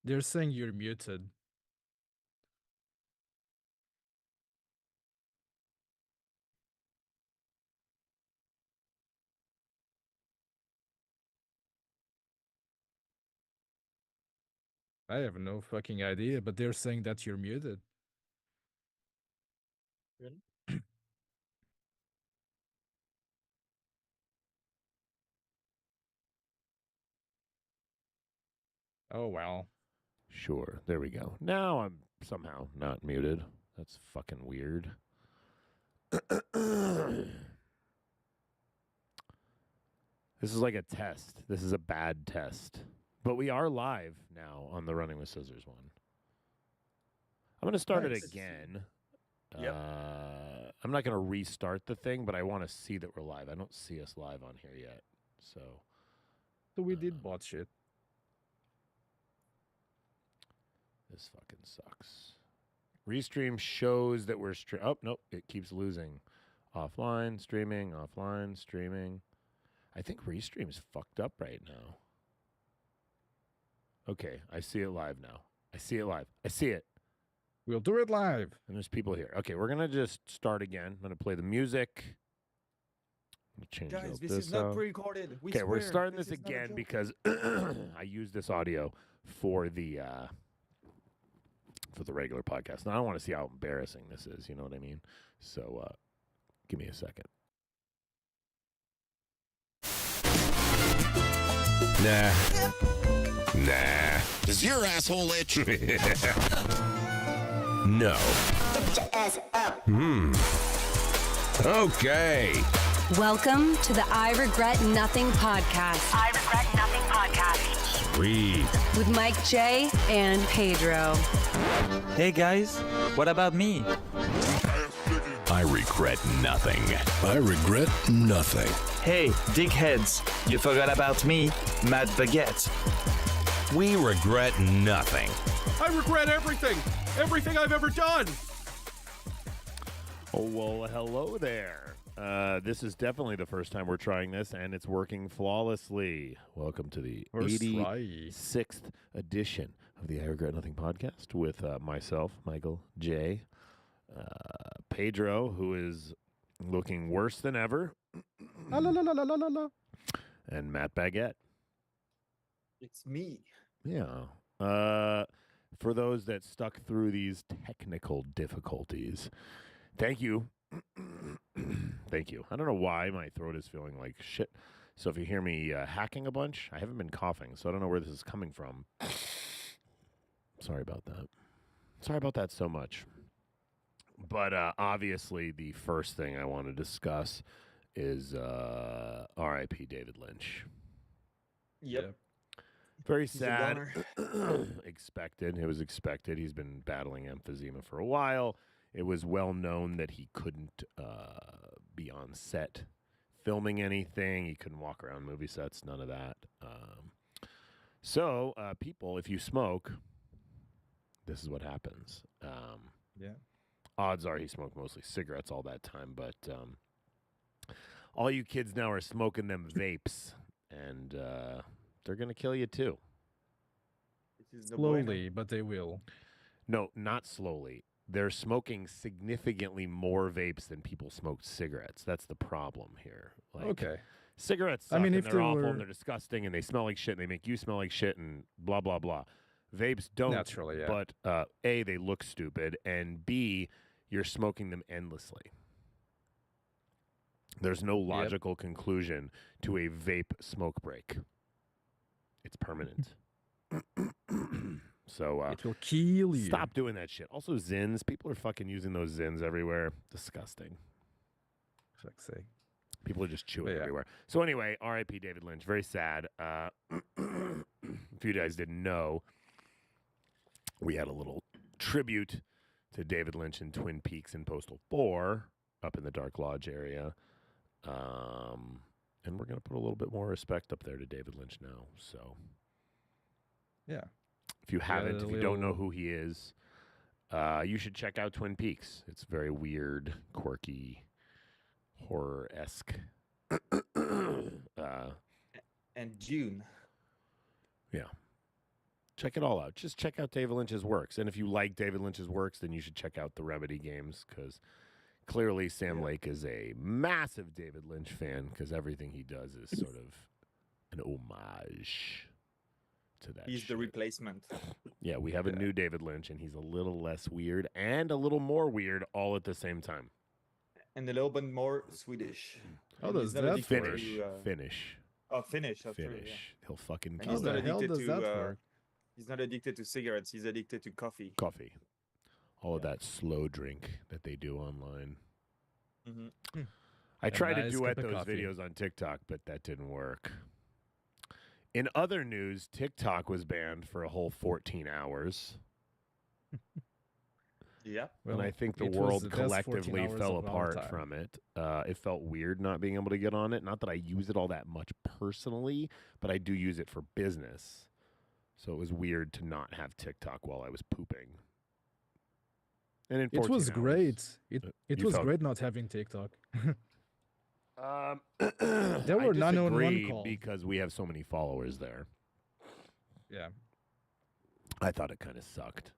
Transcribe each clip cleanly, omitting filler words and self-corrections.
They're saying you're muted. I have no fucking idea, but they're saying that you're muted. Really? Oh, well. Sure. There we go. Now I'm somehow not muted. That's fucking weird. This is like a test. This is a bad test. But we are live now on the Running with Scissors one. I'm going to start it again. Yep. I'm not going to restart the thing, but I want to see that we're live. I don't see us live on here yet. So we did watch it. This fucking sucks. Restream shows that we're oh, nope, it keeps losing. Offline, streaming, offline, streaming. I think Restream's fucked up right now. Okay, I see it live now. I see it live. I see it. We'll do it live. And there's people here. Okay, we're going to just start again. I'm going to play the music. Change Guys, this is not pre-recorded. Okay, we're starting this again because I use this audio for the regular podcast. Now I don't want to see how embarrassing this is. You know what I mean? So give me a second. Nah. Does your asshole itch? No. Get your ass up. Okay. Welcome to the I Regret Nothing podcast. I Regret Nothing podcast. Sweet. With Mike J and Pedro. Hey guys, what about me? I regret nothing. I regret nothing. Hey, dickheads, you forgot about me, Matt Baguette. We regret nothing. I regret everything. Everything I've ever done. Oh, well, hello there. This is definitely the first time we're trying this, and it's working flawlessly. Welcome to the 86th edition of the I Regret Nothing podcast with myself, Michael J., Pedro, who is looking worse than ever, and Matt Baguette. It's me. Yeah. For those that stuck through these technical difficulties, thank you. Thank you. I don't know why my throat is feeling like shit. So if you hear me hacking a bunch, I haven't been coughing, so I don't know where this is coming from. Sorry about that. Sorry about that so much. But obviously, the first thing I want to discuss is R.I.P. David Lynch. Yep. Very sad. Expected. It was expected. He's been battling emphysema for a while. It was well known that he couldn't be on set filming anything. He couldn't walk around movie sets. None of that. So, people, if you smoke, this is what happens. Yeah. Odds are he smoked mostly cigarettes all that time, but all you kids now are smoking them vapes, and they're going to kill you too. Slowly, but they will. No, not slowly. They're smoking significantly more vapes than people smoked cigarettes. That's the problem here. Like, okay. Cigarettes suck, and they're awful, and they're disgusting, and they smell like shit, and they make you smell like shit, and blah, blah, blah. Vapes don't. Naturally, yeah. But A, they look stupid, and B, you're smoking them endlessly. There's no logical conclusion to a vape smoke break. It's permanent. So it will kill you. Stop doing that shit. Also, Zins. People are fucking using those Zins everywhere. Disgusting. Fuck's sake. People are just chewing everywhere. So anyway, R.I.P. David Lynch. Very sad. If you guys didn't know, we had a little tribute to David Lynch in Twin Peaks and Postal 4 up in the Dark Lodge area. And we're going to put a little bit more respect up there to David Lynch now. So, yeah. If you haven't, if you don't know who he is, you should check out Twin Peaks. It's very weird, quirky, horror-esque. And June. Yeah. Check it all out. Just check out David Lynch's works. And if you like David Lynch's works, then you should check out the Remedy games because clearly Sam Lake is a massive David Lynch fan because everything he does is sort of an homage to that. He's the replacement. Yeah, we have a new David Lynch, and he's a little less weird and a little more weird all at the same time. And a little bit more Swedish. How And does he's not that addicted work? Finish. Oh, Finnish. That's true, Finish. yeah. He'll fucking And kill he's How not the hell addicted does to that work? he's not addicted to cigarettes. He's addicted to coffee. coffee. All of that slow drink that they do online. Mm-hmm. I tried to nice duet cup of those coffee. videos on TikTok, but that didn't work. In other news, TikTok was banned for a whole 14 hours. Yeah. And I think the it was world the best 14 collectively hours fell of our apart time. from it. It felt weird not being able to get on it. Not that I use it all that much personally, but I do use it for business. So it was weird to not have TikTok while I was pooping. And in It 14 was hours, great. It you was felt- great not having TikTok. there were none on one call. because we have so many followers there. Yeah. I thought it kind of sucked.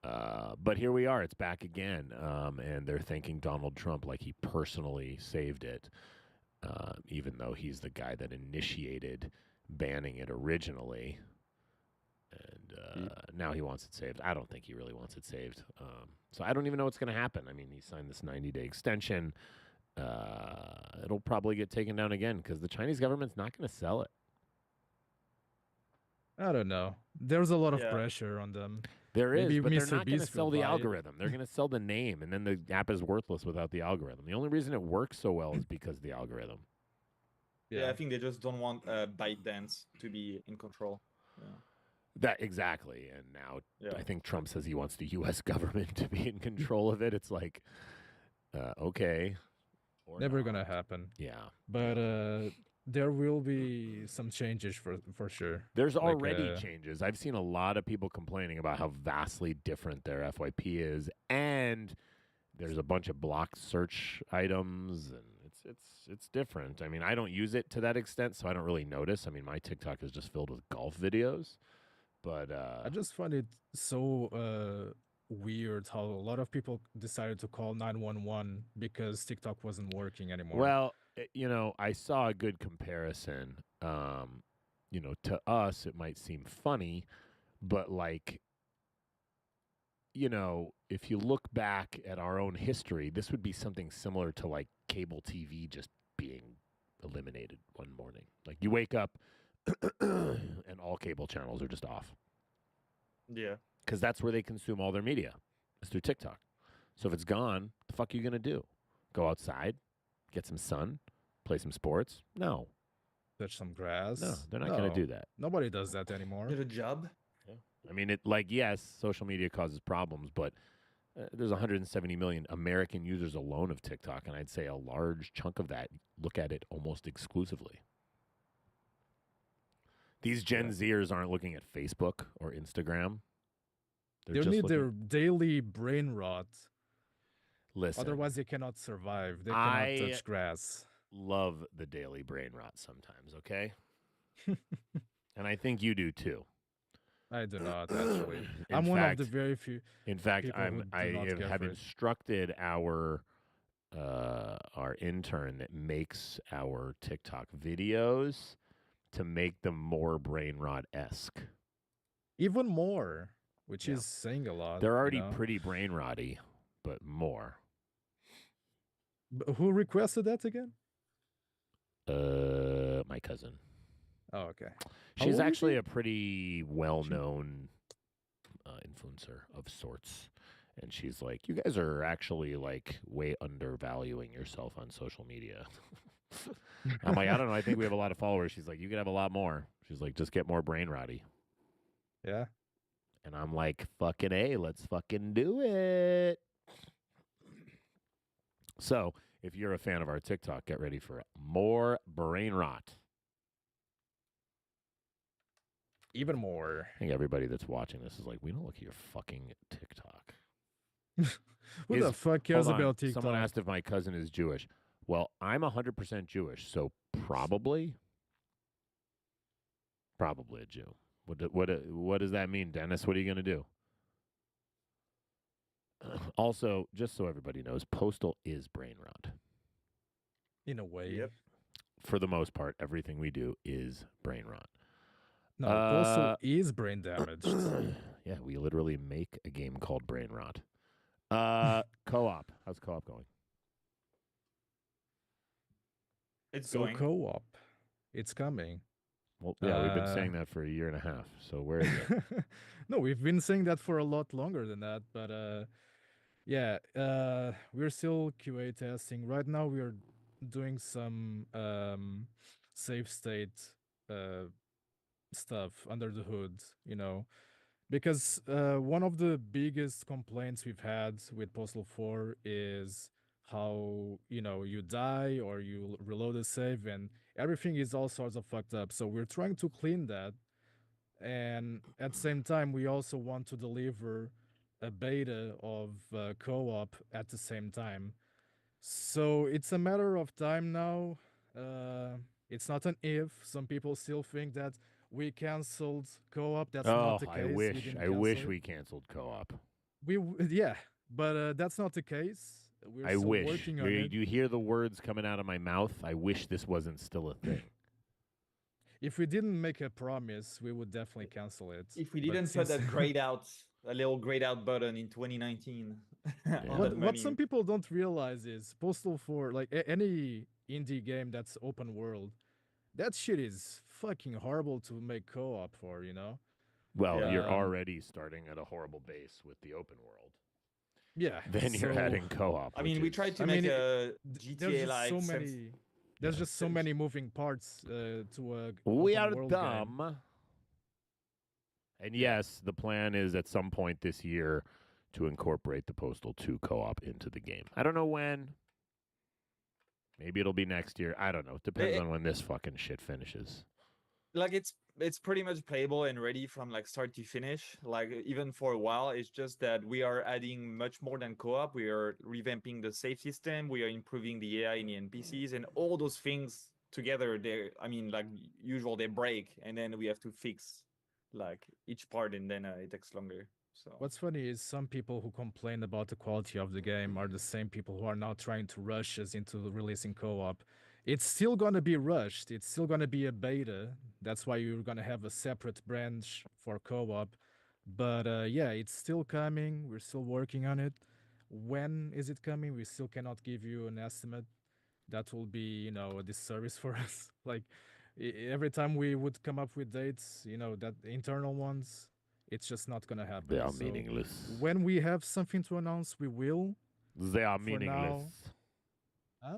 But here we are. It's back again. And they're thanking Donald Trump like he personally saved it, even though he's the guy that initiated banning it originally. And now he wants it saved. I don't think he really wants it saved. So I don't even know what's going to happen. I mean, he signed this 90-day extension. It'll probably get taken down again because the Chinese government's not going to sell it. I don't know. There's a lot of Yeah. pressure on them. There is, Maybe but they're Mr. not going to Beast sell will the buy it. algorithm. They're going to sell the name, and then the app is worthless without the algorithm. The only reason it works so well is because of the algorithm. Yeah, I think they just don't want ByteDance to be in control. Yeah. That exactly. And now Yeah. I think Trump says he wants the U.S. government to be in control of it. It's like, okay. or Never not. gonna happen. Yeah. But there will be some changes for sure. There's Like, already changes. I've seen a lot of people complaining about how vastly different their FYP is, and there's a bunch of blocked search items, and it's different. I mean, I don't use it to that extent, so I don't really notice. I mean, my TikTok is just filled with golf videos, but I just find it so weird how a lot of people decided to call 911 because TikTok wasn't working anymore. well, I saw a good comparison. To us, it might seem funny, but if you look back at our own history, this would be something similar to like cable TV just being eliminated one morning. Like you wake up and all cable channels are just off Yeah. because that's where they consume all their media. It's through TikTok. So if it's gone, the fuck are you going to do? Go outside, get some sun, play some sports? No. touch some grass. No, they're not going to do that. Nobody does that anymore. Get a job. I mean, yes, social media causes problems, but there's 170 million American users alone of TikTok, and I'd say a large chunk of that look at it almost exclusively. These Gen Zers aren't looking at Facebook or Instagram. They just need looking- their daily brain rot. Listen, Otherwise, they cannot survive. They cannot touch grass. love the daily brain rot sometimes, okay? And I think you do too. I do not, actually. In I'm one of fact- the very few. In fact, people who do not care have for it. instructed our intern that makes our TikTok videos to make them more brain rot-esque. Even more, which Yeah. is saying a lot. They're you already know? pretty brain rotty, but more. Who requested that again? My cousin. Oh, okay. She's old is actually she? a pretty well-known influencer of sorts. And she's like, you guys are actually like way undervaluing yourself on social media. I'm like, I don't know. I think we have a lot of followers. She's like, you could have a lot more. She's like, just get more brain rotty. Yeah. And I'm like, fucking A, let's fucking do it. So if you're a fan of our TikTok, get ready for more brain rot. Even more. I think everybody that's watching this is like, we don't look at your fucking TikTok. Who the fuck cares Hold on. about TikTok? Someone asked if my cousin is Jewish. Well, I'm 100% Jewish, so probably a Jew. What does that mean, Dennis? What are you going to do? Also, just so everybody knows, Postal is brain rot. In a way. Yep. For the most part, everything we do is brain rot. No, Postal is brain damaged. Yeah, we literally make a game called Brain Rot. Co-op. How's co-op going? It's So going. co-op, it's coming. Well, yeah, we've been saying that for a year and a half. So where is it? No, we've been saying that for a lot longer than that, but yeah, we're still QA testing. Right now we're doing some safe state stuff under the hood, because one of the biggest complaints we've had with Postal 4 is how, you die or you reload a save and everything is all sorts of fucked up. So we're trying to clean that. And at the same time, we also want to deliver a beta of co-op at the same time. So it's a matter of time now. It's not an if. Some people still think that we canceled co-op. That's not the case. I wish we canceled co-op. Yeah, but that's not the case. We're I still wish. working on it. You hear the words coming out of my mouth? I wish this wasn't still a thing. If we didn't make a promise, we would definitely cancel it. If we But didn't put since- that grayed out, a little grayed out button in 2019. on What that what some menu. people don't realize is Postal 4, like any indie game that's open world, that shit is fucking horrible to make co-op for, Well, Yeah. you're already starting at a horrible base with the open world. Yeah. Then you're so adding co-op. I mean, we tried to I make mean, a there's GTA just like so many. There's just so many moving parts to a We open are world game. dumb. And yes, the plan is at some point this year to incorporate the Postal 2 co-op into the game. I don't know when. Maybe it'll be next year. I don't know. It depends on when this fucking shit finishes. like it's pretty much playable and ready from like start to finish. Like even for a while, it's just that we are adding much more than co-op. We are revamping the save system. We are improving the AI and the NPCs, and all those things together. Like usual, they break, and then we have to fix like each part, and then it takes longer. So What's funny is some people who complain about the quality of the game are the same people who are now trying to rush us into releasing co-op. It's still going to be rushed. It's still going to be a beta. That's why you're going to have a separate branch for co-op. But yeah, it's still coming. We're still working on it. When is it coming? We still cannot give you an estimate. That will be, a disservice for us. Like every time we would come up with dates, that internal ones, it's just not going to happen. They are So meaningless. when we have something to announce, we will. They are For meaningless. Huh?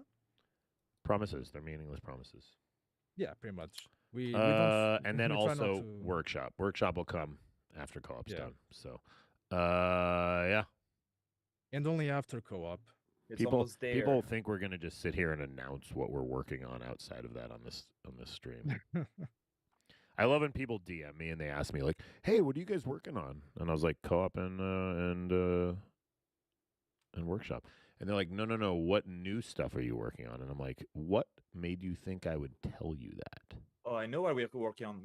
Promises. They're meaningless promises. Yeah, pretty much. We don't. And then we try not also to- workshop. Workshop will come after co-op's Yeah. done. So, yeah. and only after co-op. it's People almost there. people think we're gonna just sit here and announce what we're working on outside of that on this stream. I love when people DM me and they ask me like, "Hey, what are you guys working on?" And I was like, "Co-op and workshop." And they're like, "No. What new stuff are you working on?" And I'm like, "What made you think I would tell you that?" Oh, I know what we're working on.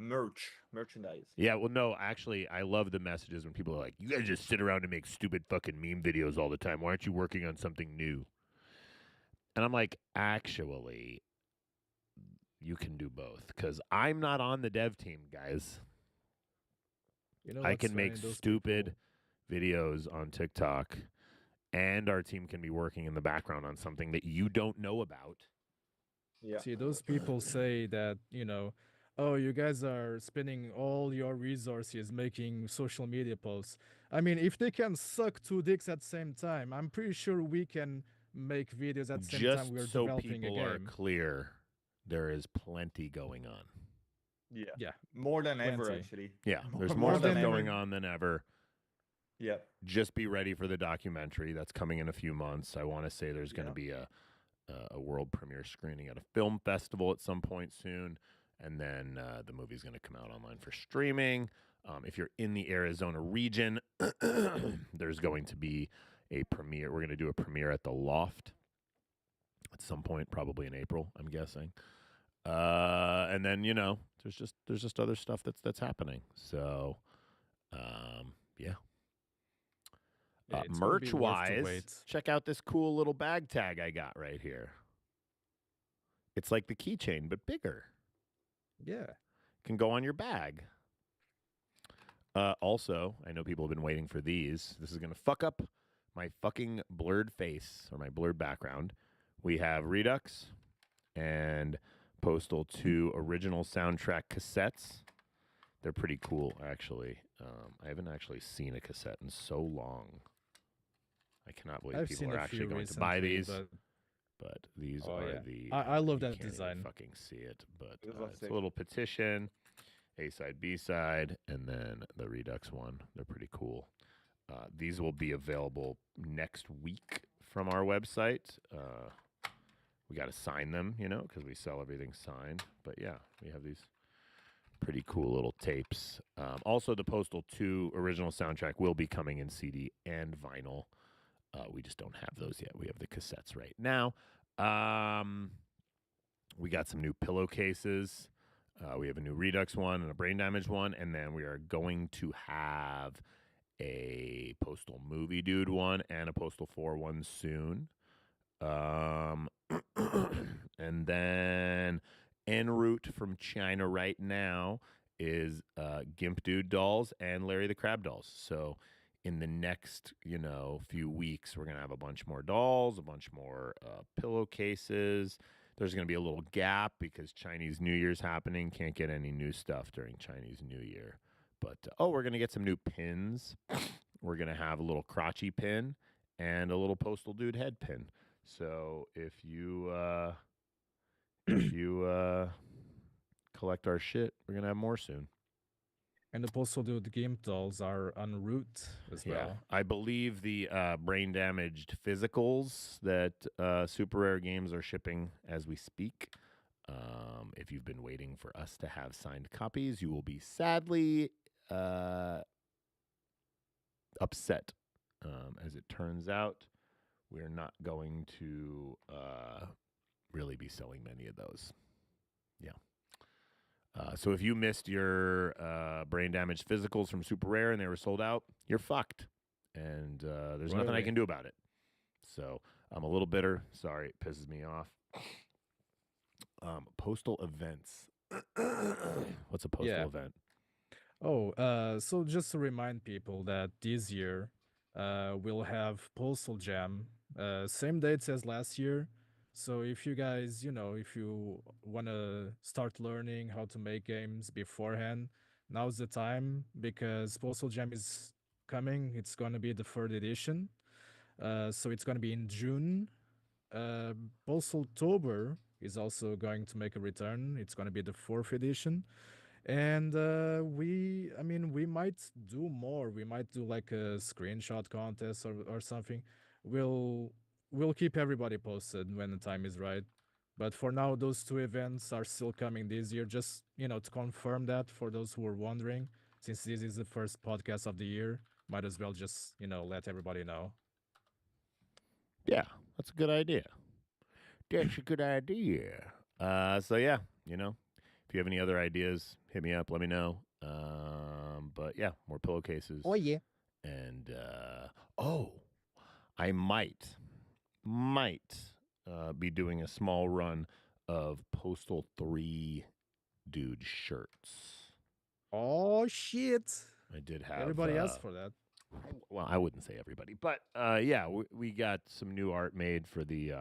Merchandise. Yeah, well, no, actually, I love the messages when people are like, "You guys just sit around and make stupid fucking meme videos all the time. Why aren't you working on something new?" And I'm like, actually, you can do both because I'm not on the dev team, guys. I what's can make funny? Those stupid videos on TikTok, and our team can be working in the background on something that you don't know about. Yeah. See, those people say that, oh, you guys are spending all your resources making social media posts. I mean, if they can suck two dicks at the same time, I'm pretty sure we can make videos at the same time we're Just so developing a people are game. clear, there is plenty going on. Yeah. Yeah. More than ever, Plenty. actually. Yeah, there's More more than stuff ever. going on than ever. Yeah. Just be ready for the documentary that's coming in a few months. I want to say there's going to be a world premiere screening at a film festival at some point soon, and then the movie's going to come out online for streaming. If you're in the Arizona region, there's going to be a premiere. We're going to do a premiere at the Loft at some point, probably in April, I'm guessing. And then there's just other stuff that's happening. So, yeah. Yeah, it's gonna be Merch worth to wise, wait. check out this cool little bag tag I got right here. It's like the keychain, but bigger. Yeah. Can go on your bag. Also, I know people have been waiting for these. This is going to fuck up my fucking blurred face or my blurred background. We have Redux and Postal 2 original soundtrack cassettes. They're pretty cool, actually. I haven't actually seen a cassette in so long. I cannot believe I've people seen are a actually few going to buy recently, these. but But these Oh, are yeah. the. I love you that can't even design. fucking see it, but Those are it's a sick. little petition, A side, B side, and then the Redux one. They're pretty cool. These will be available next week from our website. We got to sign them, because we sell everything signed. But yeah, we have these pretty cool little tapes. Also, the Postal 2 original soundtrack will be coming in CD and vinyl. We just don't have those yet. We have the cassettes right now. We got some new pillowcases. We have a new Redux one and a Brain Damage one. And then we are going to have a Postal Movie Dude one and a Postal 4 one soon. And then en route from China right now is Gimp Dude dolls and Larry the Crab dolls. So in the next, few weeks, we're going to have a bunch more dolls, a bunch more pillowcases. There's going to be a little gap because Chinese New Year's happening. Can't get any new stuff during Chinese New Year. But, we're going to get some new pins. We're going to have a little crotchy pin and a little Postal Dude head pin. So if you collect our shit, we're going to have more soon. And the Postal Dude Gimp dolls are en route as well. I believe the brain damaged physicals that Super Rare Games are shipping as we speak. If you've been waiting for us to have signed copies, you will be sadly upset. As it turns out, we're not going to really be selling many of those. Yeah. So if you missed your brain damage physicals from Super Rare and they were sold out, you're fucked. And there's nothing I Really? can do about it. So I'm a little bitter. Sorry, it pisses me off. Postal events. What's a postal Yeah. event? So just to remind people that this year we'll have Postal Jam, same dates as last year. So if you guys, if you want to start learning how to make games beforehand, now's the time because Postal Jam is coming. It's going to be the third edition. So it's going to be in June. Postal Tober is also going to make a return. It's going to be the fourth edition. And we might do more. We might do like a screenshot contest or something. We'll keep everybody posted when the time is right. But for now, those two events are still coming this year. Just to confirm that for those who are wondering, since this is the first podcast of the year, might as well just let everybody know. Yeah, that's a good idea. That's a good idea. So yeah, if you have any other ideas, hit me up. Let me know. But yeah, more pillowcases. Oh yeah. And I might be doing a small run of Postal 3 Dude shirts. Oh shit! I did have Everybody asked for that. Well, I wouldn't say everybody, but yeah, we got some new art made for the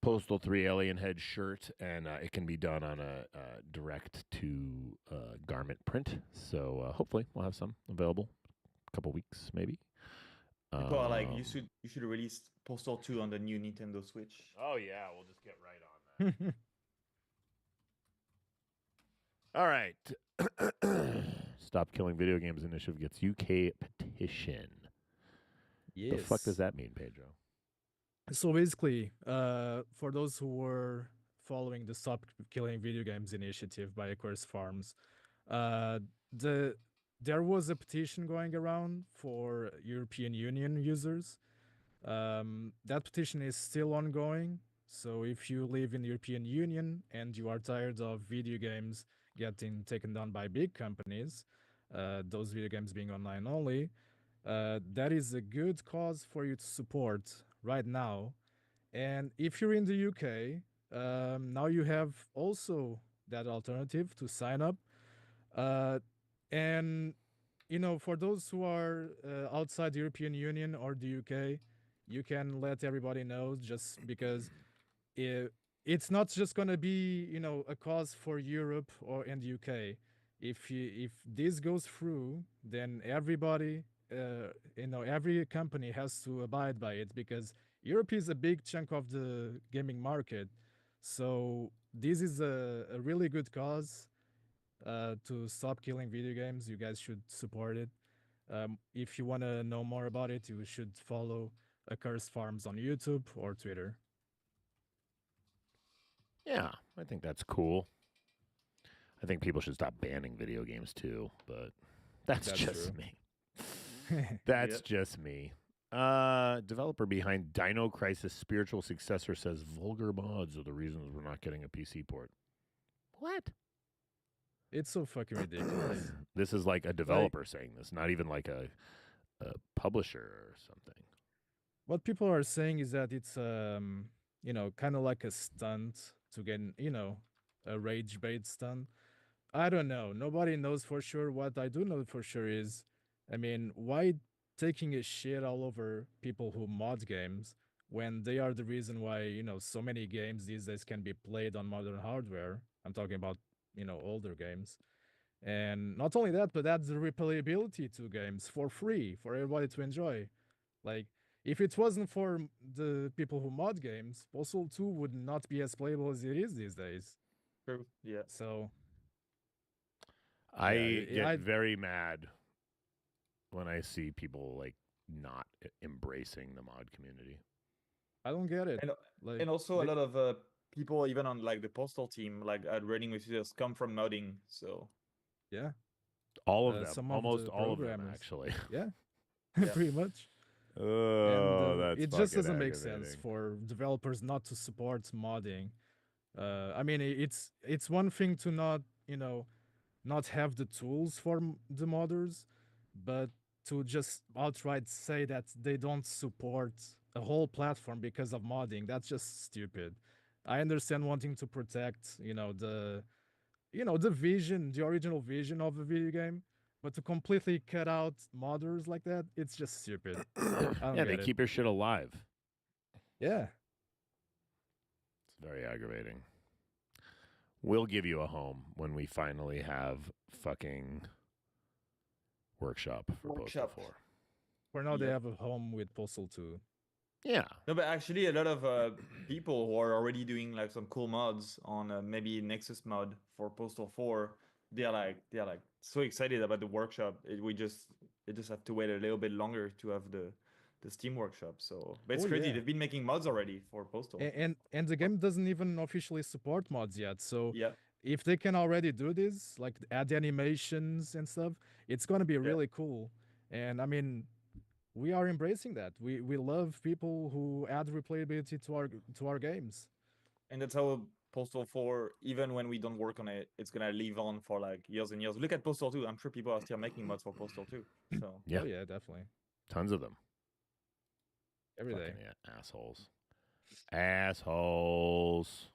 Postal 3 Alien Head shirt, and it can be done on a direct-to garment print. So hopefully we'll have some available a couple weeks, maybe. People are like, you should release Postal 2 on the new Nintendo Switch. Oh yeah, we'll just get right on that. All right. Stop Killing Video Games Initiative gets UK petition. Yes. The fuck does that mean, Pedro? So basically, for those who were following the Stop Killing Video Games initiative by Aquarius Farms, there was a petition going around for European Union users. That petition is still ongoing. So if you live in the European Union and you are tired of video games getting taken down by big companies, those video games being online only, that is a good cause for you to support right now. And if you're in the UK, now you have also that alternative to sign up. Uh, and for those who are outside the European Union or the UK, you can let everybody know just because it's not just going to be, a cause for Europe or in the UK. If this goes through, then everybody, every company has to abide by it because Europe is a big chunk of the gaming market. So this is a really good cause to stop killing video games. You guys should support it. If you want to know more about it, you should follow Accursed Farms on YouTube or Twitter. Yeah, I think that's cool. I think people should stop banning video games too, but that's just true. me. That's just me. Developer behind Dino Crisis Spiritual Successor says vulgar mods are the reasons we're not getting a PC port. What? It's so fucking ridiculous. This is like a developer saying this, not even like a publisher or something. What people are saying is that it's kind of like a stunt to get, a rage bait stunt. I don't know. Nobody knows for sure. What I do know for sure is, why taking a shit all over people who mod games when they are the reason why, so many games these days can be played on modern hardware? I'm talking about, older games. And not only that, but that's the replayability to games for free for everybody to enjoy. Like, if it wasn't for the people who mod games, Postal 2 would not be as playable as it is these days. True. Yeah. So I get very mad when I see people like not embracing the mod community. I don't get it. And also a lot of people, even on like the Postal team, like at Running with Users, come from modding. So yeah, all of them, some almost of the all of them, programmers. actually. Yeah, Yeah. pretty much. Oh, And that's it just fucking doesn't make sense aggravating. for developers not to support modding. It's one thing to not have the tools for the modders, but to just outright say that they don't support a whole platform because of modding, that's just stupid. I understand wanting to protect, the vision, the original vision of a video game, but to completely cut out modders like that, it's just stupid. I don't Yeah, get they it. keep your shit alive. Yeah. It's very aggravating. We'll give you a home when we finally have fucking workshop for Postal 4. For now, they Yep. have a home with Postal 2. Yeah. No, but actually, a lot of people who are already doing like some cool mods on maybe Nexus mod for Postal 4, they're like so excited about the workshop. They just have to wait a little bit longer to have the Steam workshop. So, but it's Oh, crazy. yeah. They've been making mods already for Postal. And the game doesn't even officially support mods yet. So Yeah. if they can already do this, like add animations and stuff, it's gonna be really cool. And we are embracing that. We love people who add replayability to our games. And that's how Postal 4, even when we don't work on it, it's gonna live on for like years and years. Look at Postal 2. I'm sure people are still making mods for Postal 2. So Yeah. Oh yeah, definitely. Tons of them. Every day. Fucking assholes. Assholes.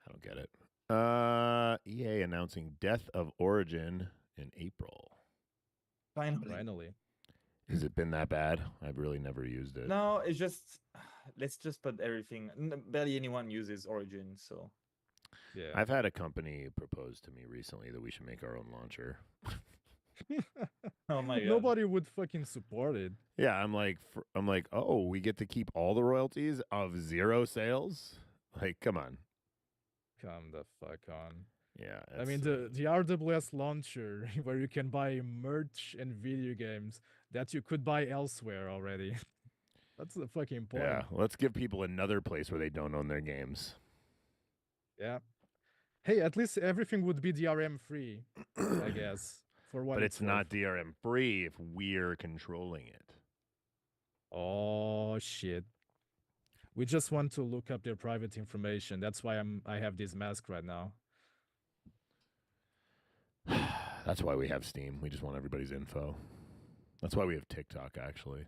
I don't get it. EA announcing Death of Origin in April. Finally. Has it been that bad? I've really never used it. no, it's just let's just put everything. Barely anyone uses Origin, so Yeah. I've had a company propose to me recently that we should make our own launcher. oh my god. Nobody would fucking support it. Yeah, I'm like, oh, we get to keep all the royalties of 0 sales? Like, come on. Come the fuck on. Yeah. The RWS launcher where you can buy merch and video games that you could buy elsewhere already. That's the fucking point. Yeah, let's give people another place where they don't own their games. Yeah. Hey, at least everything would be DRM free, I guess. For what But it's worth. not DRM free if we're controlling it. Oh shit. We just want to look up their private information. That's why I have this mask right now. That's why we have Steam. We just want everybody's info. That's why we have TikTok, actually.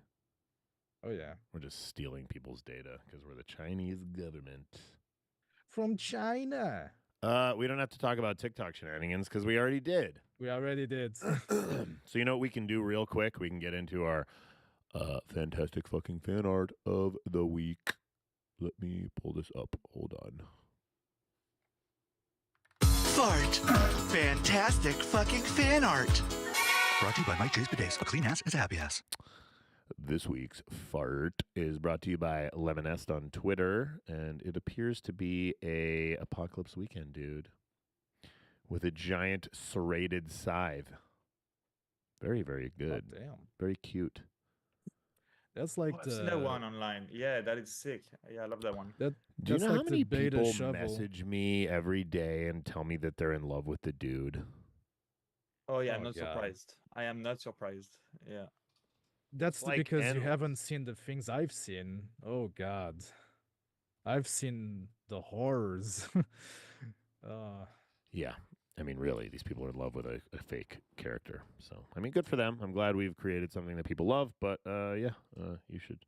Oh yeah. We're just stealing people's data because we're the Chinese government. From China. We don't have to talk about TikTok shenanigans because we already did. We already did. So you know what we can do real quick? We can get into our fantastic fucking fan art of the week. Let me pull this up. Hold on. Fart. Fantastic fucking fan art. Brought to you by Mike J's Bidets. A clean ass is a happy ass. This week's fart is brought to you by Lemonest on Twitter, and it appears to be a Apocalypse Weekend dude with a giant serrated scythe. Very, very good. Oh, damn. Very cute. That's like I've seen that one online. Yeah, that is sick. Yeah, I love that one. Do you know like how the many beta people shovel. message me every day and tell me that they're in love with the dude? Oh yeah, Oh, I'm not God. surprised. I am not surprised. Yeah. That's Like, because you and- haven't seen the things I've seen. Oh God, I've seen the horrors. Yeah. I mean, really, these people are in love with a fake character. So, I mean, good for them. I'm glad we've created something that people love. But, you should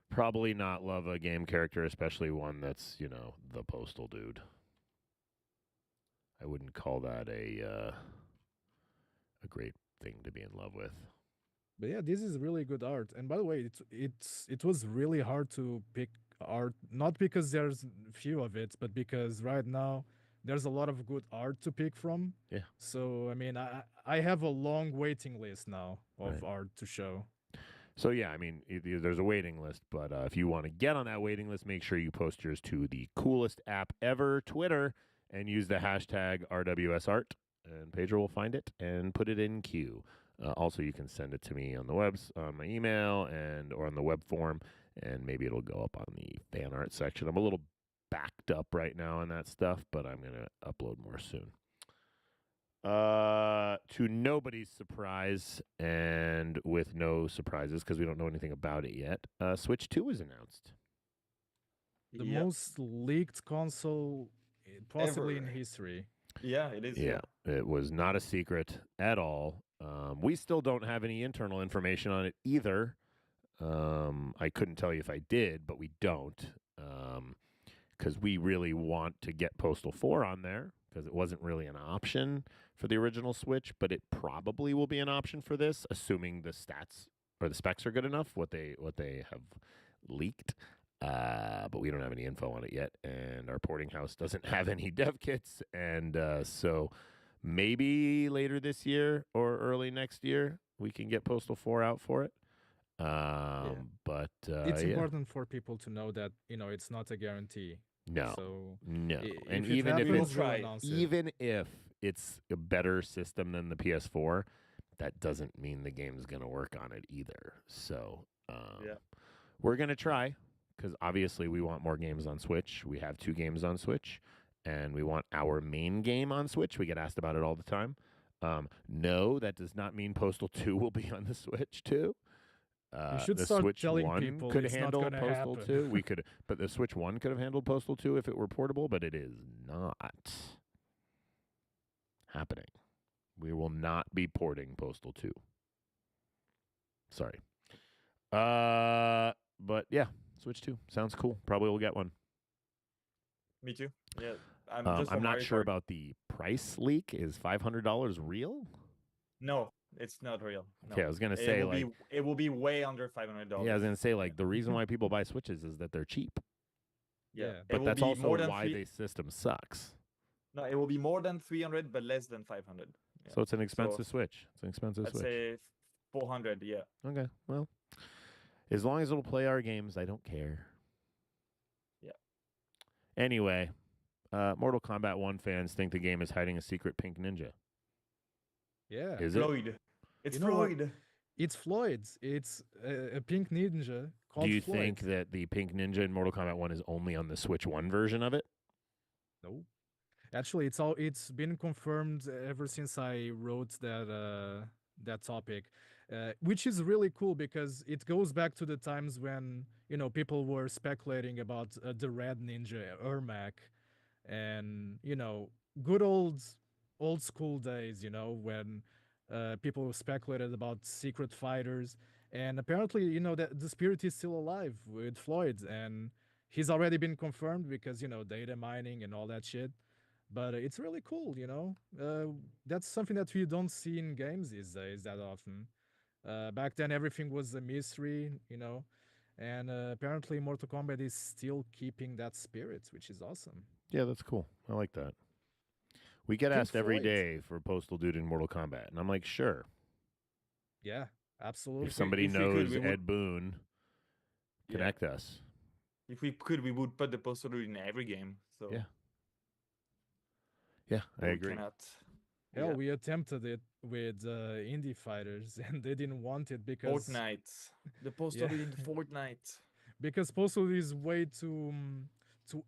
probably not love a game character, especially one that's, the Postal dude. I wouldn't call that a great thing to be in love with. But yeah, this is really good art. And by the way, it was really hard to pick art, not because there's few of it, but because right now there's a lot of good art to pick from. Yeah. So I mean, I have a long waiting list now of Right. art to show. So, yeah, I mean, there's a waiting list, but if you want to get on that waiting list, make sure you post yours to the coolest app ever, Twitter, and use the hashtag RWSArt, and Pedro will find it and put it in queue. Also, you can send it to me on the webs, on my email, or on the web form, and maybe it'll go up on the fan art section. I'm a little backed up right now on that stuff, but I'm going to upload more soon. To nobody's surprise, and with no surprises because we don't know anything about it yet, Switch 2 was announced. The Yep. most leaked console possibly in Ever. history. Yeah, it is. Yeah, it was not a secret at all. We still don't have any internal information on it either. I couldn't tell you if I did, but we don't, because we really want to get Postal 4 on there, because it wasn't really an option for the original Switch, but it probably will be an option for this, assuming the stats or the specs are good enough, what they have leaked. But we don't have any info on it yet, and our porting house doesn't have any dev kits, and so maybe later this year or early next year we can get Postal 4 out for it. But It's yeah. important for people to know that it's not a guarantee. No, So no, and if it even if happens, it's we'll try. announce it. even if it's a better system than the PS4, that doesn't mean the game's gonna work on it either. So Yeah. we're gonna try, because obviously we want more games on Switch. We have 2 games on Switch, and we want our main game on Switch. We get asked about it all the time. No, that does not mean Postal 2 will be on the Switch too. should the start Switch telling 1 people could it's not handle gonna Postal happen. 2. We could, but the Switch 1 could have handled Postal 2 if it were portable, but it is not happening. We will not be porting Postal 2. Sorry. But yeah, Switch 2 sounds cool. Probably will get one. Me too. Yeah. Just for I'm not Mario sure Kart. about the price leak. Is $500 real? No, it's not real. No. Okay, I was gonna It say will it will be way under $500. yeah, I was gonna say the reason why people buy Switches is that they're cheap, Yeah. Yeah. It but will that's be also more than why the system sucks. No, it will be more than 300, but less than 500. Yeah. So it's an expensive Switch. It's an expensive I'd Switch. say 400. Yeah. Okay, well, as long as it'll play our games, I don't care. Yeah. Anyway, Mortal Kombat 1 fans think the game is hiding a secret pink ninja. Yeah. Is it? Floyd. It's You know what? Floyd. It's Floyd's. It's a pink ninja called Do you Floyd. think that the pink ninja in Mortal Kombat 1 is only on the Switch 1 version of it? No. Actually, it's been confirmed ever since I wrote that topic, which is really cool because it goes back to the times when people were speculating about the Red Ninja Ermac, and good old school days, when people speculated about secret fighters, and apparently, that the spirit is still alive with Floyd, and he's already been confirmed because data mining and all that shit. But it's really cool, that's something that we don't see in games these days that often. Back then, everything was a mystery, and apparently, Mortal Kombat is still keeping that spirit, which is awesome. Yeah, that's cool. I like that. We get Pink asked every Floyd. day for Postal Dude in Mortal Kombat, and I'm like, sure. Yeah, absolutely. If somebody if we could, knows we would- Ed Boon, connect us. If we could, we would put the Postal Dude in every game. So Yeah. Yeah, I we agree. cannot. Hell, Yeah. we attempted it with indie fighters, and they didn't want it because Fortnite. The Postal Dude in Fortnite. because Postal is way too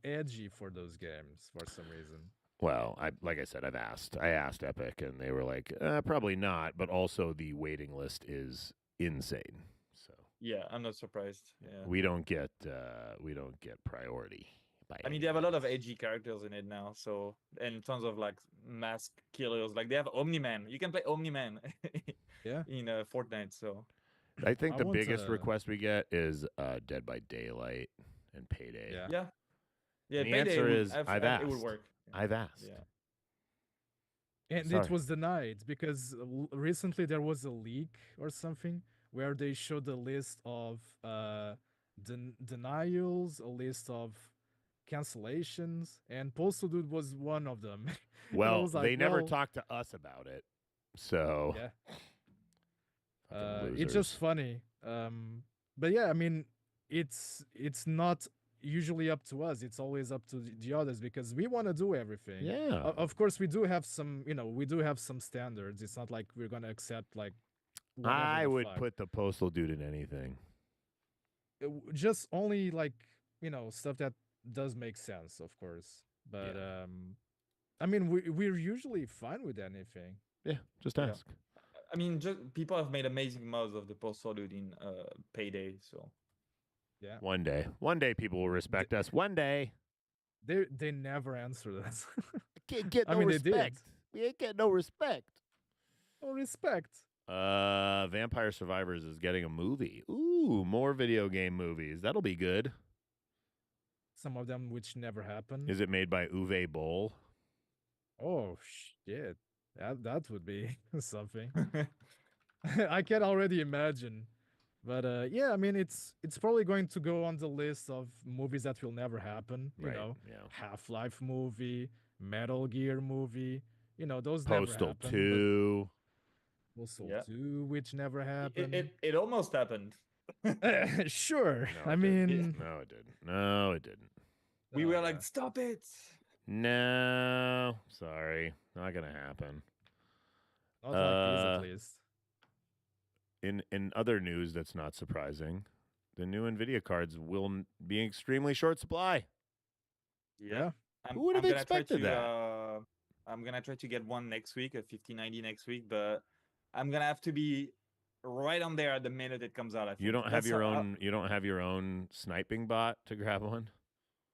edgy for those games for some reason. Well, like I said, I asked Epic, and they were like, probably not. But also, the waiting list is insane. So Yeah, I'm not surprised. Yeah. we don't get priority. By I mean, any they have a lot of means. edgy characters in it now. So, and tons of like mask killers. Like they have Omni-Man. You can play Omni-Man. Yeah. In Fortnite. So. I think I the want biggest to- request we get is Dead by Daylight and Payday. Yeah. Yeah. Yeah. The Payday answer would- is, I've It would asked. work. I've asked. Yeah. And Sorry. it was denied because recently there was a leak or something where they showed a list of denials, a list of cancellations, and Postal Dude was one of them. And I Well, was they like, never well, talked to us about it. So Yeah. fucking It's just losers. funny. But yeah, I mean, it's not usually up to us. It's always up to the others because we want to do everything. Yeah. Of course, we do have some. We do have some standards. It's not like we're gonna accept like. whatever I the would fuck. put the Postal Dude in anything. Just only like stuff that does make sense, of course. But I mean, we're usually fine with anything. Yeah, just Yeah. ask. I mean, just people have made amazing mods of the Postal Dude in Payday. So. Yeah, One day people will respect us. One day. they never answered us. Can't get I no mean, they did. respect. We ain't get no respect. No respect. Vampire Survivors is getting a movie. Ooh, more video game movies. That'll be good. Some of them which never happened. Is it made by Uwe Boll? Oh shit, that would be something. I can already imagine. But yeah, I mean, it's probably going to go on the list of movies that will never happen. Right, You know, yeah. Half-Life movie, Metal Gear movie. Those never Postal happened. but 2. Postal Yeah. 2, which never happened. It almost happened. Sure. No, I it mean, didn't. No, it didn't. No, it didn't. We were like, stop it. No, sorry. Not going to happen. not like these at least. In other news that's not surprising, the new NVIDIA cards will be in extremely short supply. Yeah. Who would have gonna try expected to, that? I'm gonna try to get one next week, a 5090 next week, but I'm gonna have to be right on there at the minute it comes out. I think. You don't have That's your how- own. You don't have your own sniping bot to grab one.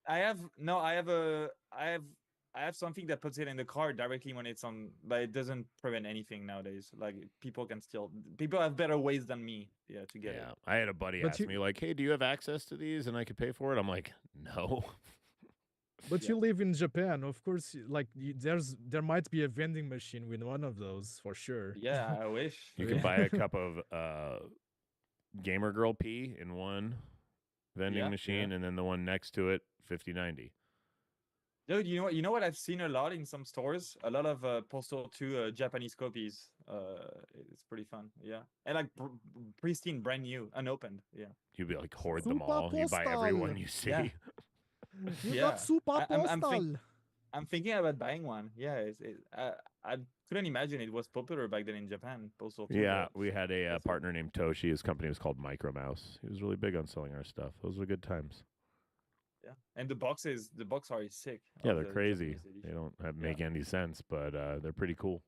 I have something that puts it in the card directly when it's on, but it doesn't prevent anything nowadays. Like people have better ways than me, to get it. Yeah, I had a buddy But ask you- me like, "Hey, do you have access to these?" And I could pay for it. I'm like, "No." But Yeah. you live in Japan, of course. Like there might be a vending machine with one of those for sure. Yeah, I wish. You can buy a cup of Gamer Girl pee in one vending Yeah, machine, and then the one next to it, 5090. Dude, you know what I've seen a lot in some stores? A lot of Postal 2 Japanese copies. It's pretty fun, yeah. And like pristine, brand new, unopened, yeah. You'd be like hoard them Super all. You buy every Postal. one you see. Yeah. You Yeah. got Super I'm Postal. I'm thinking about buying one. Yeah, I couldn't imagine it was popular back then in Japan. Postal 2. Yeah, but- we had a that's partner named Toshi. His company was called Micro Mouse. He was really big on selling our stuff. Those were good times. Yeah, and the box art is sick. Yeah, of they're the crazy. Japanese edition. They don't make any sense, but they're pretty cool.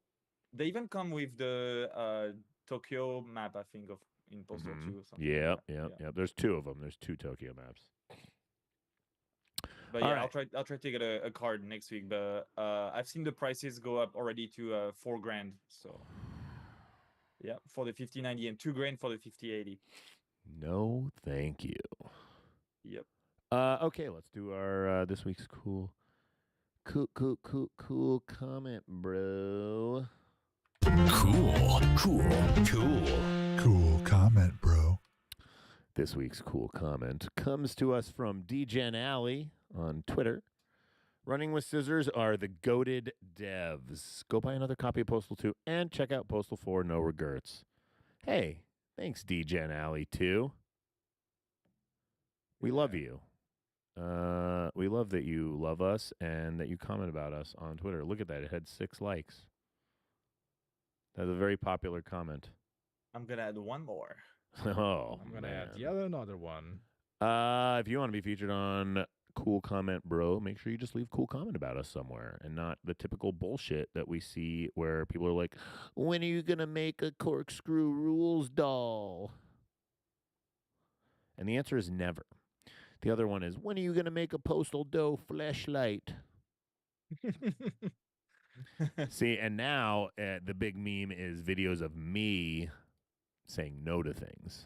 They even come with the Tokyo map, I think, of in Postal 2. Yep. There's 2 of them. There's 2 Tokyo maps. But All yeah, right. I'll try to get a card next week. But I've seen the prices go up already to $4,000. So yeah, for the 5090 and $2,000 for the 5080. No, thank you. Yep. Okay, let's do our this week's cool comment, bro. Cool comment, bro. This week's cool comment comes to us from DGen Alley on Twitter. Running with scissors are the goated devs. Go buy another copy of Postal 2 and check out Postal 4 No Regrets. Hey, thanks DGen Alley 2. We love you. We love that you love us and that you comment about us on Twitter. Look at that. It had 6 likes. That's a very popular comment. I'm going to add one more. Oh, I'm going to man. add yet another one. If you want to be featured on Cool Comment Bro, make sure you just leave cool comment about us somewhere and not the typical bullshit that we see where people are like, when are you going to make a corkscrew rules doll? And the answer is never. The other one is, when are you going to make a Postal Dough fleshlight? See, and now the big meme is videos of me saying no to things.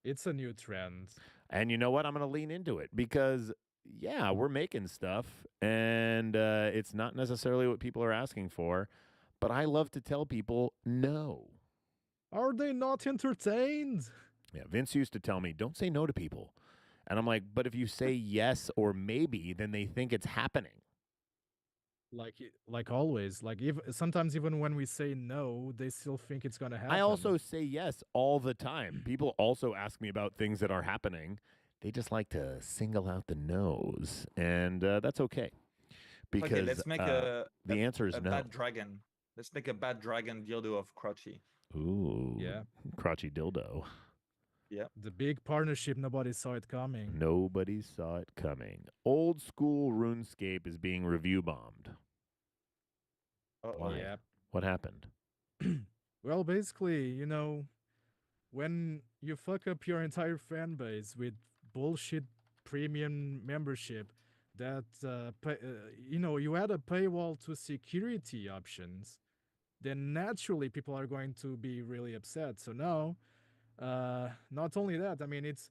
It's a new trend. And you know what? I'm going to lean into it because, yeah, we're making stuff, and it's not necessarily what people are asking for, but I love to tell people no. Are they not entertained? Yeah, Vince used to tell me, don't say no to people. And I'm like, but if you say yes or maybe, then they think it's happening. Like always. Like sometimes even when we say no, they still think it's going to happen. I also say yes all the time. People also ask me about things that are happening. They just like to single out the no's, and that's okay. Because okay, let's make the answer is no. Bad dragon. Let's make a bad dragon dildo of Crotchy. Ooh, yeah, Crotchy dildo. Yeah, the big partnership. Nobody saw it coming. Nobody saw it coming. Old school RuneScape is being review bombed. Why? Yeah. What happened? Well, basically, when you fuck up your entire fan base with bullshit premium membership, that you add a paywall to security options, then naturally people are going to be really upset. So now, not only that, I mean, it's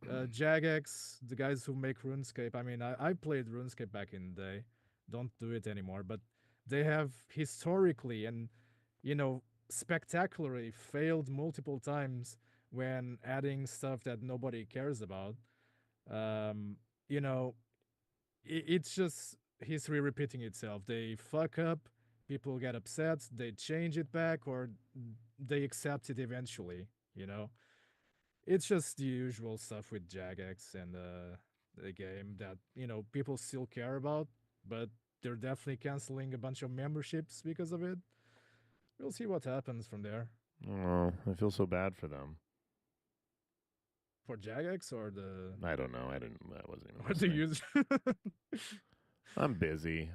Jagex, the guys who make RuneScape. I mean, I played RuneScape back in the day. Don't do it anymore, but they have historically and spectacularly failed multiple times when adding stuff that nobody cares about. It's just history repeating itself. They fuck up, people get upset, they change it back, or they accept it eventually. It's just the usual stuff with Jagex and the game that people still care about, but they're definitely canceling a bunch of memberships because of it. We'll see what happens from there. Oh, I feel so bad for them. For Jagex or the... I don't know. I wasn't even Or the user. I'm busy.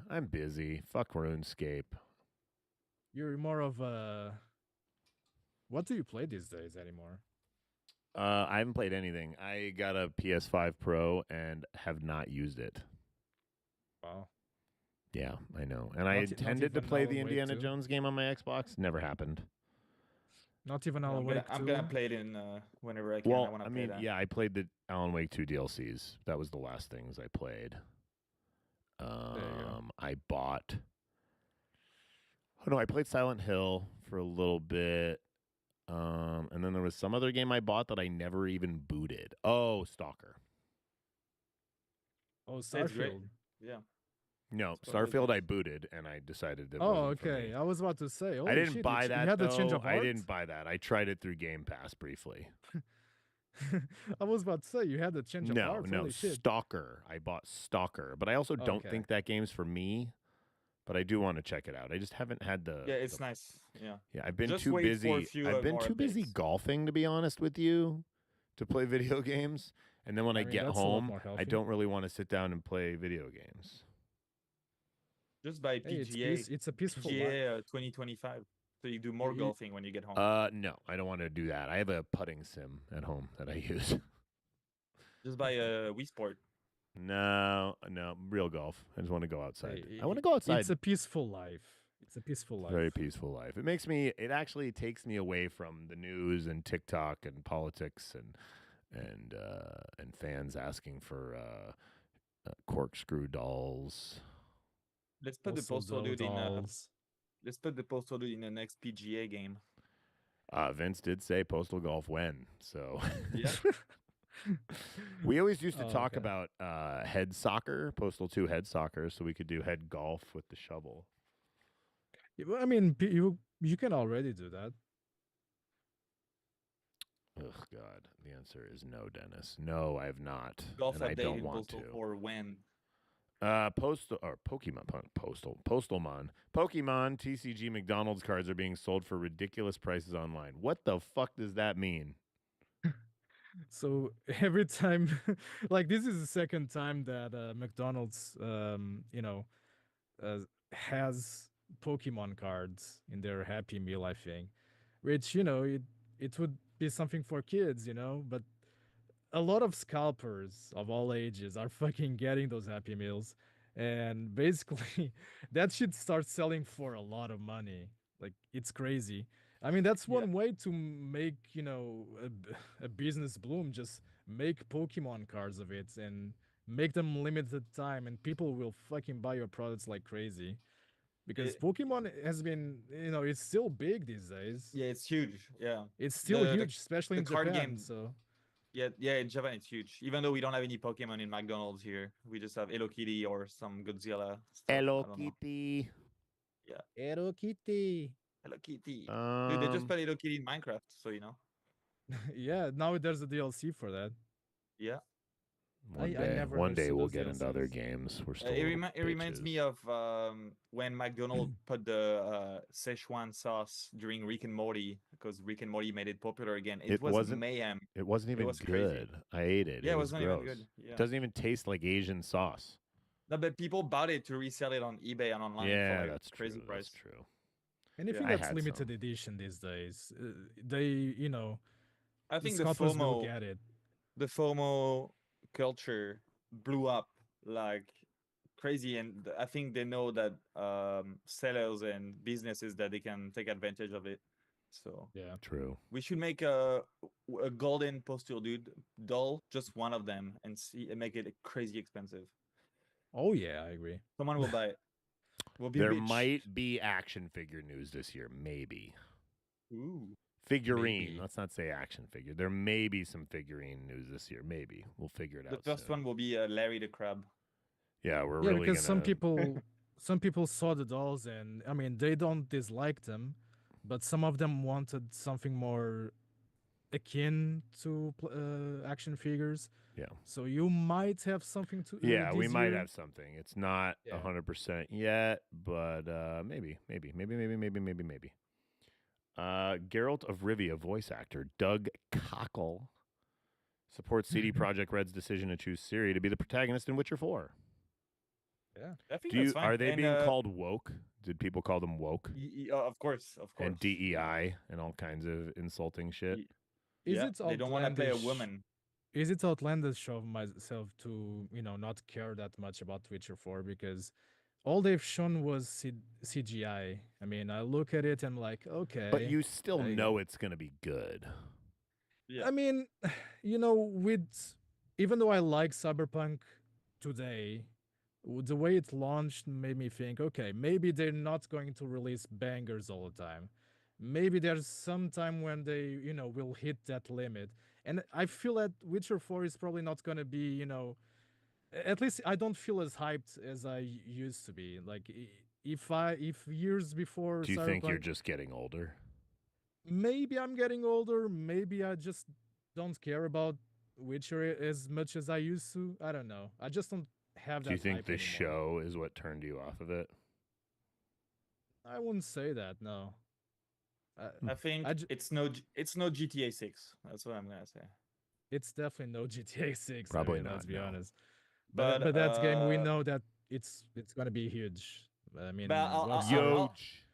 Fuck RuneScape. You're more of a... What do you play these days anymore? I haven't played anything. I got a PS5 Pro and have not used it. Wow. Yeah, I know. And I intended to play the Indiana Jones game on my Xbox. Never happened. Not even Alan Wake 2? I'm going to play it in whenever I can. Well, I mean, yeah, I played the Alan Wake 2 DLCs. That was the last things I played. I bought... Oh, no, I played Silent Hill for a little bit. And then there was some other game I bought that I never even booted. Oh, Stalker. Oh, Starfield. Yeah. No, Starfield I booted, and I decided that. Oh, okay. I was about to say. I didn't buy that. You had the change of heart? I didn't buy that. I tried it through Game Pass briefly. I was about to say you had the change of heart. No, Stalker. I bought Stalker, but I also don't think that game's for me. But I do want to check it out. I just haven't had the. Yeah, it's nice. Yeah. Yeah, I've been just too busy. I've been too busy updates. golfing, to be honest with you, to play video games. And then when I get home, I don't really want to sit down and play video games. Just buy PGA. It's a peaceful PGA 2025. So you do more You- golfing when you get home. No, I don't want to do that. I have a putting sim at home that I use. Just buy a Wii Sport. No, real golf. I just want to go outside. I want to i- go outside. It's a peaceful life. It's a peaceful life. Very peaceful life. It actually takes me away from the news and TikTok and politics and fans asking for corkscrew dolls. Let's put the Also Postal dude in. dolls. Let's put the Postal dude in the next PGA game. Vince did say Postal Golf when, so Yeah. we always used to Oh, talk okay. about head soccer, Postal 2 head soccer, so we could do head golf with the shovel. Yeah, well, I mean, you can already do that. Ugh, God. The answer is no, Dennis. No, I have not. Golf and I update don't in want Postal to. 4 when? Postal or Postalmon. Pokemon TCG McDonald's cards are being sold for ridiculous prices online. What the fuck does that mean? So every time, like this is the second time that McDonald's, has Pokemon cards in their Happy Meal, I think, which it would be something for kids, but a lot of scalpers of all ages are fucking getting those Happy Meals, and basically that should start selling for a lot of money. Like it's crazy. I mean, that's Yeah. one way to make a business bloom. Just make Pokemon cards of it and make them limited time, and people will fucking buy your products like crazy. Because It- Pokemon has been, it's still big these days. Yeah, it's huge. Yeah. It's still The- huge, especially the in card Japan. game- So Yeah, in Japan it's huge. Even though we don't have any Pokemon in McDonald's here, we just have Hello Kitty or some Godzilla stuff. I Hello don't know. Kitty. Hello Kitty. Hello Kitty. Dude, they just put Hello Kitty in Minecraft, so you know. Yeah, now there's a DLC for that. Yeah. I never One day understood we'll those get into other DLCs. games. We're still It reminds me bitches. of when McDonald put the Szechuan sauce during Rick and Morty because Rick and Morty made it popular again. It was wasn't mayhem. It wasn't even was crazy. good. I ate it. Yeah, it it was wasn't even gross. good. Yeah. It doesn't even taste like Asian sauce. No, but people bought it to resell it on eBay and online Yeah, for like that's crazy true. price. That's true. Anything Yeah. I that's had limited some. edition these days, they, I the think the scalpers will FOMO, get it. the FOMO culture blew up like crazy, and I think they know that sellers and businesses that they can take advantage of it. So Yeah. True. we should make a golden Postal dude doll, just one of them, and make it crazy expensive. Oh yeah, I agree. Someone will buy it. We'll be There rich. might be action figure news this year. Maybe. Ooh. Figurine. Maybe. Let's not say action figure. There may be some figurine news this year. Maybe. We'll figure it The out. first soon. one will be Larry the Crab. Yeah, we're Yeah, really because some gonna- people saw the dolls, and I mean they don't dislike them, but some of them wanted something more akin to action figures. Yeah. So you might have something to. Yeah, we this might year. have something. It's not Yeah. 100% yet, but maybe. Geralt of Rivia voice actor Doug Cockle supports CD Projekt Red's decision to choose Ciri to be the protagonist in Witcher 4. Yeah. I think that's fine. Are they And, being called woke? Did people call them woke? Of course, of course. And DEI and all kinds of insulting shit? Y- Is yeah, it they don't want to play a outlandish- woman. Is it outlandish of myself to not care that much about Witcher 4 because all they've shown was CGI. I mean, I look at it and I'm like, okay. But you still I- know it's going to be good. Yeah. I mean, with even though I like Cyberpunk today, the way it launched made me think, okay, maybe they're not going to release bangers all the time. Maybe there's some time when they, will hit that limit. And I feel that Witcher 4 is probably not going to be, at least I don't feel as hyped as I used to be. Like if years before Do you think you're Cyberpunk- just getting older? maybe I'm getting older. Maybe I just don't care about Witcher as much as I used to. I don't know. I just don't have that. Do you think hype the anymore. show is what turned you off of it? I wouldn't say that. No. I think I j- it's no GTA 6. That's what I'm gonna say. It's definitely no GTA 6. Probably Let's not, be no. honest. But But, that game, we know that it's gonna be huge. I mean, But what's I'll- your- Huge.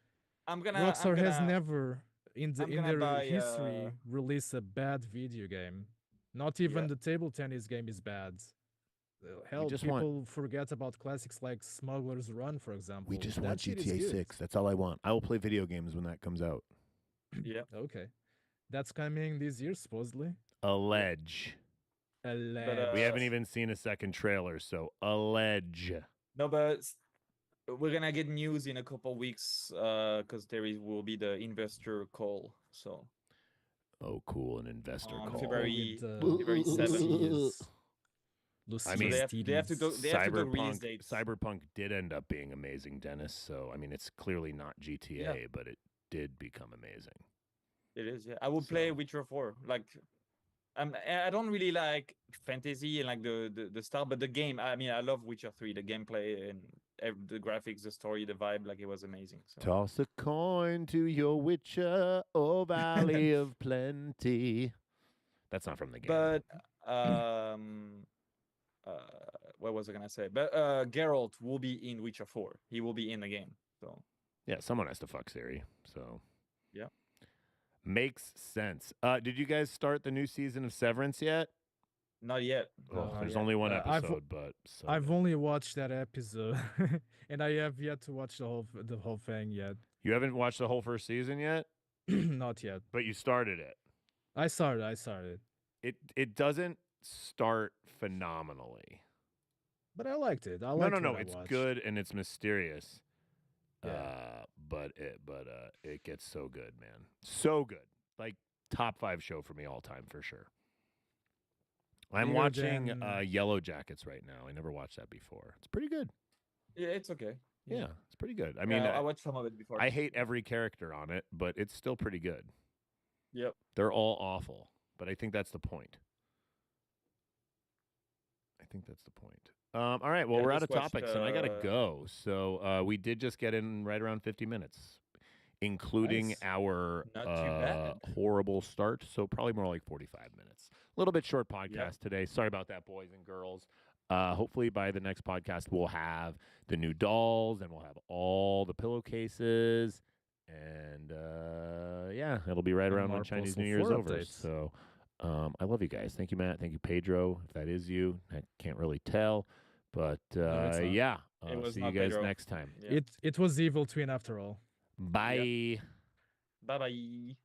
Rockstar has never in I'm their gonna buy, history released a bad video game. Not even the table tennis game is bad. Hell, just people forget about classics like Smuggler's Run, for example. We just That want shit is GTA good. 6. That's all I want. I will play video games when that comes out. Yeah. Okay, that's coming this year supposedly. Allege. Alleged. We haven't even seen a second trailer, so allege. No, but we're gonna get news in a couple weeks because will be the investor call. So. Oh, cool! An investor On call. February February 7th. I mean, they have to do release Cyberpunk. dates. Cyberpunk did end up being amazing, Dennis. So I mean, it's clearly not GTA, but it did become amazing. It is. Yeah, I will play Witcher 4. Like, I don't really like fantasy and like the style, but the game. I mean, I love Witcher 3. The gameplay and the graphics, the story, the vibe. Like, it was amazing. So. Toss a coin to your Witcher, oh Valley of Plenty. That's not from the game. But what was I gonna say? But Geralt will be in Witcher 4. He will be in the game. So yeah, someone has to fuck Siri. So yeah, makes sense. Did you guys start the new season of Severance yet? Not yet. There's only one episode, but I've only watched that episode, and I have yet to watch the whole thing yet. You haven't watched the whole first season yet? Not yet. But you started it. I started. It doesn't start phenomenally. But I liked it. No, it's good and it's mysterious. Yeah. But it gets so good, man. So good. Like top 5 show for me all time for sure. I'm watching Yellow Jackets right now. I never watched that before. It's pretty good. Yeah, it's okay. Yeah, it's pretty good. I mean, I watched some of it before. I hate every character on it, but it's still pretty good. Yep. They're all awful, but I think that's the point. All right, well, we're out of topics, and I got to go. So we did just get in right around 50 minutes, including our horrible start. So probably more like 45 minutes. A little bit short podcast today. Sorry about that, boys and girls. Hopefully by the next podcast, we'll have the new dolls, and we'll have all the pillowcases. And, it'll be right around when Chinese New Year's over. Updates. So I love you guys. Thank you, Matt. Thank you, Pedro. If that is you, I can't really tell. But, No, see you guys Pedro. next time. Yeah. It was Evil Twin after all. Bye. Bye-bye.